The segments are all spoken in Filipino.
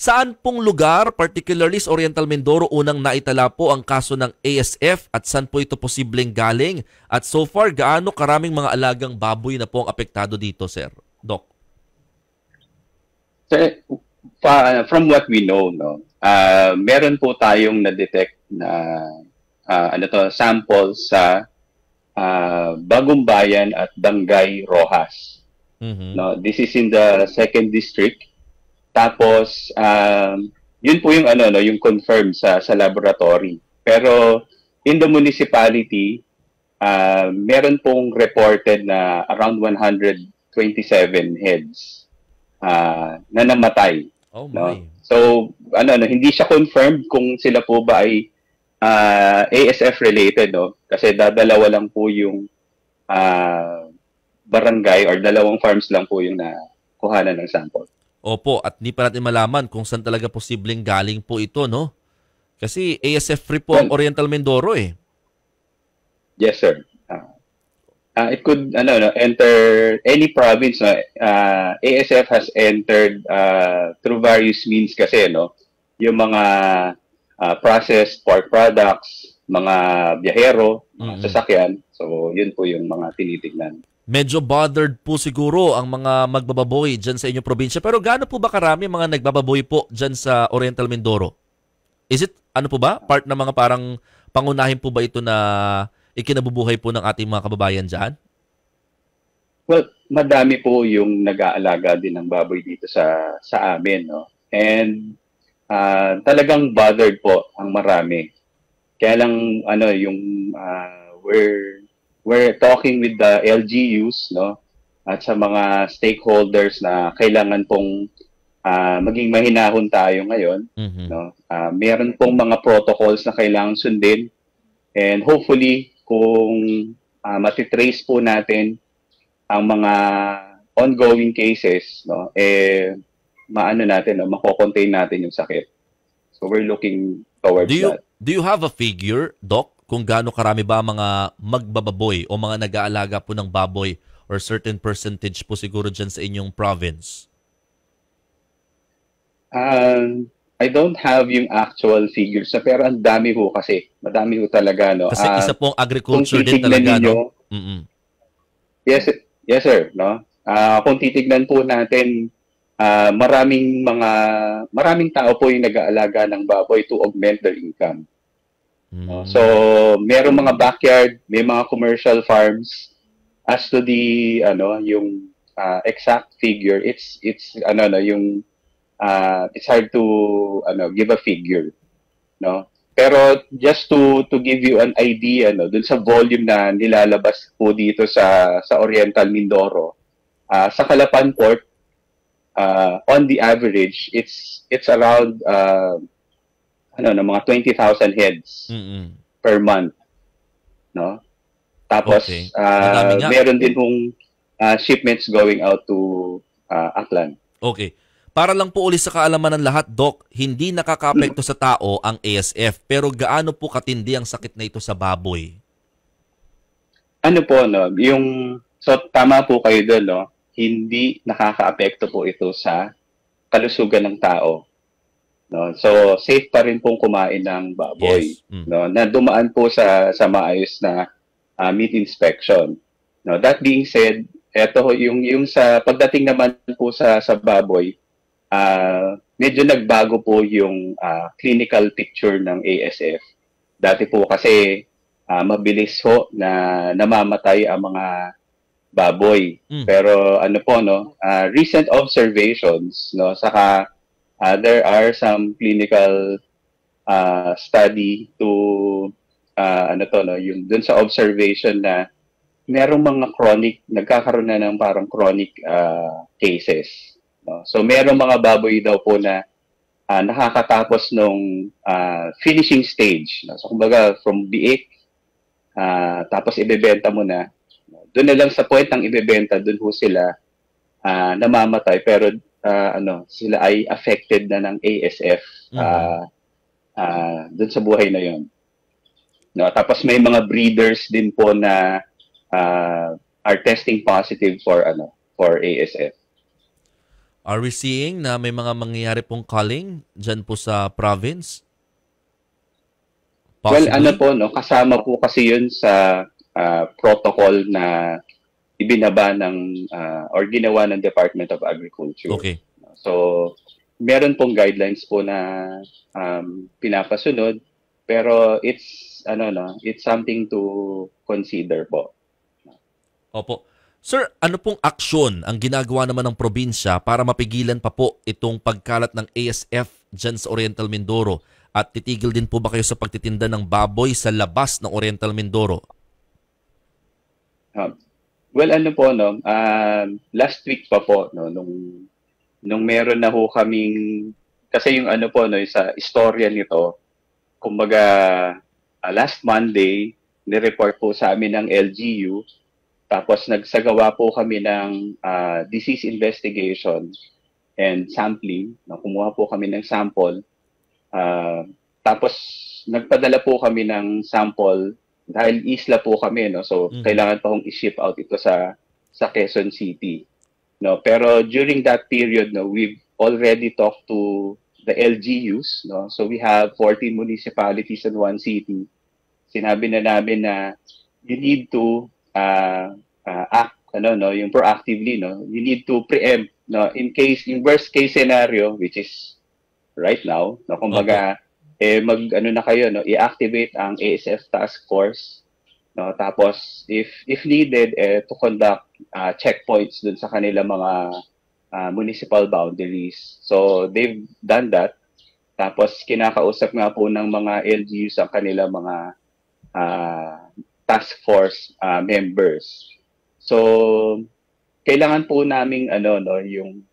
Saan pong lugar, particularly sa Oriental Mindoro, unang naitala po ang kaso ng ASF at saan po ito posibleng galing? At so far, gaano karaming mga alagang baboy na po ang apektado dito, sir? Doc. So, from what we know, no, meron po tayong na-detect na samples sa Bagumbayan at Dangay, Rojas. No, this is in the 2nd district. Tapos yun po yung yung confirmed sa laboratory. Pero in the municipality, meron pong reported na around 127 heads na namatay. Oh my. No? So hindi siya confirmed kung sila po ba ay ASF related, no? Kasi dalawa lang po yung barangay or dalawang farms lang po yung nakuhanan ng sample. Opo, at di pa natin malaman kung saan talaga posibleng galing po ito, no? Kasi ASF free po ang Oriental Mindoro eh. Yes, sir. It could enter any province. No? ASF has entered through various means kasi, no? Yung mga processed pork products, mga biyahero, mga sasakyan. So, yun po yung mga tinitignan. Medyo bothered po siguro ang mga magbababoy dyan sa inyong probinsya. Pero gaano po ba karami mga nagbababoy po dyan sa Oriental Mindoro? Is it, po ba? Part ng mga parang pangunahin po ba ito na ikinabubuhay po ng ating mga kababayan dyan? Well, madami po yung nag-aalaga din ng baboy dito sa amin, no? And talagang bothered po ang marami. Kaya lang we're talking with the LGUs, no, at sa mga stakeholders na kailangan pong maging mahinahon tayo ngayon, no. Meron pong mga protocols na kailangan sundin, and hopefully kung matitrace po natin ang mga ongoing cases, no, mako-contain natin yung sakit. So we're looking towards that. Do you have a figure, Doc, kung gaano karami ba mga magbababoy o mga nag-aalaga po ng baboy or certain percentage po siguro dyan sa inyong province? I don't have yung actual figures, pero ang dami ho kasi. Madami ho talaga, no? Kasi isa pong agriculture din talaga, no? Yes, sir, no? Kung titignan po natin, maraming tao po yung nag-aalaga ng baboy to augment their income. So, merong mga backyard, may mga commercial farms. As to the yung exact figure, it's hard to give a figure, no? Pero just to give you an idea, no, dun sa volume na nilalabas po dito sa Oriental Mindoro, sa Calapan Port, on the average, it's around mga 20,000 heads per month, no? Tapos okay. meron din pong shipments going out to Aklan. Okay. Para lang po ulit sa kaalaman ng lahat, Doc, hindi nakakaapekto sa tao ang ASF, pero gaano po katindi ang sakit na ito sa baboy? So tama po kayo doon, no? Hindi nakakaapekto po ito sa kalusugan ng tao. No, so safe pa rin pong kumain ng baboy, yes. No, na dumaan po sa maayos na meat inspection. No, that being said, eto yung sa pagdating naman po sa baboy, medyo nagbago po yung clinical picture ng ASF. Dati po kasi mabilis ho na namamatay ang mga baboy. Pero recent observations, no, saka there are some clinical study to yung dun sa observation na merong mga nagkakaroon na ng parang chronic cases, no? So merong mga baboy daw po na nakakatapos nung finishing stage, no? So kumbaga from biik tapos ibebenta mo na, doon na lang sa point ng ibebenta, doon ho sila namamatay, pero sila ay affected na ng ASF doon sa buhay na yon. No, tapos may mga breeders din po na are testing positive for ASF. Are we seeing na may mga mangyayari pong culling dyan po sa province? Well, ano Possibly? po, no, kasama po kasi yun sa protocol na ibinaba ng or ginawa ng Department of Agriculture. Okay. So, meron pong guidelines po na pinapasunod, pero it's something to consider po. Opo. Sir, ano pong aksyon ang ginagawa naman ng probinsya para mapigilan pa po itong pagkalat ng ASF dyan sa Oriental Mindoro? At titigil din po ba kayo sa pagtitinda ng baboy sa labas ng Oriental Mindoro? Well, ano po, no, last week pa po, no, nung meron na ho kaming, kasi yung ano po, no, sa istorya nito, kumbaga, last Monday, nireport po sa amin ng LGU, tapos nagsagawa po kami ng disease investigation and sampling. No, kumuha po kami ng sample. Tapos nagpadala po kami ng sample dahil isla po kami, no. So kailangan pa kong i-ship out ito sa Quezon City. No, pero during that period, no, we've already talked to the LGUs, no. So we have 14 municipalities in one city. Sinabi na namin na you need to act, yung proactively, no. You need to preempt, no, in case, yung worst case scenario, which is right now, no, kumbaga, na kayo, no, i-activate ang ASF task force, no, tapos if needed, to conduct checkpoints dun sa kanila mga municipal boundaries. So they've done that. Tapos kinakausap nga po ng mga LGUs ang kanila mga task force members. So kailangan po naming yung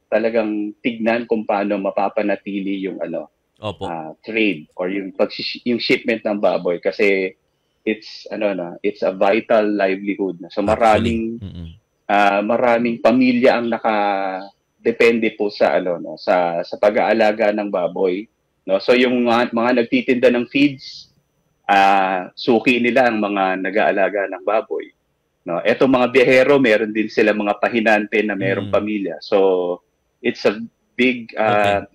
talagang tignan kung paano mapapanatili yung trade or yung shipment ng baboy kasi it's it's a vital livelihood. So maraming pamilya ang nakadepende po sa sa pag-aalaga ng baboy, no. So yung mga nagtitinda ng feeds, suki nila ang mga nag-aalaga ng baboy, no. Etong mga biyahero, meron din sila mga pahinante na mayroong pamilya. So it's a big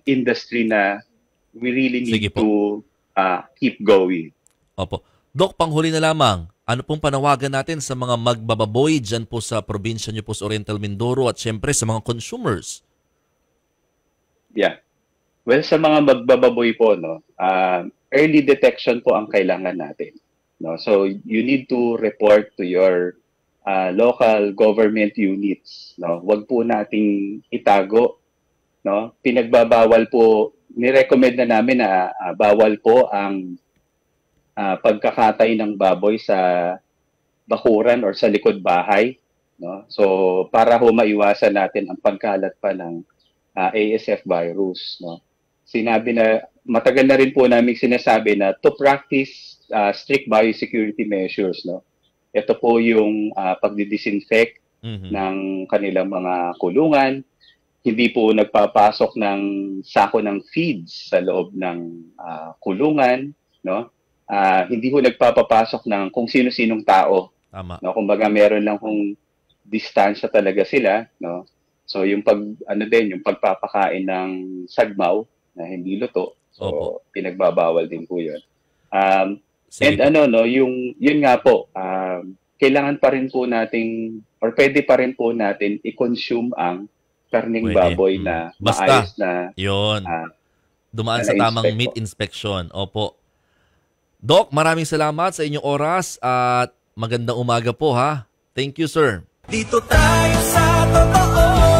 industry na we really need to keep going. Opo. Dok, panghuli na lamang, ano pong panawagan natin sa mga magbababoy dyan po sa probinsya nyo po sa Oriental Mindoro at syempre sa mga consumers? Yeah. Well, sa mga magbababoy po, no, early detection po ang kailangan natin, no. So you need to report to your local government units, no. Wag po nating itago, no. Pinagbabawal po, ni-recommend na namin na bawal po ang pagkakatay ng baboy sa bakuran or sa likod bahay, no. So para ho maiwasan natin ang pagkalat pa ng ASF virus, no. Sinabi na matagal na rin po namin sinasabi na to practice strict biosecurity measures, no. Ito po yung pagdi-disinfect ng kanilang mga kulungan, hindi po nagpapasok ng sako ng feeds sa loob ng kulungan, no. Hindi po nagpapapasok ng kung sino-sinong tao. Tama. No, kumbaga meron lang kung distansya talaga sila, no. So yung yung pagpapakain ng sagmaw na hindi luto. So pinagbabawal din po 'yun. And yun nga po, kailangan pa rin po nating or pwede pa rin po natin i-consume ang karning baboy na maayos na yun. Dumaan sa tamang meat inspection. Opo. Doc, maraming salamat sa inyong oras at magandang umaga po ha. Thank you, sir. Dito tayo sa totoo.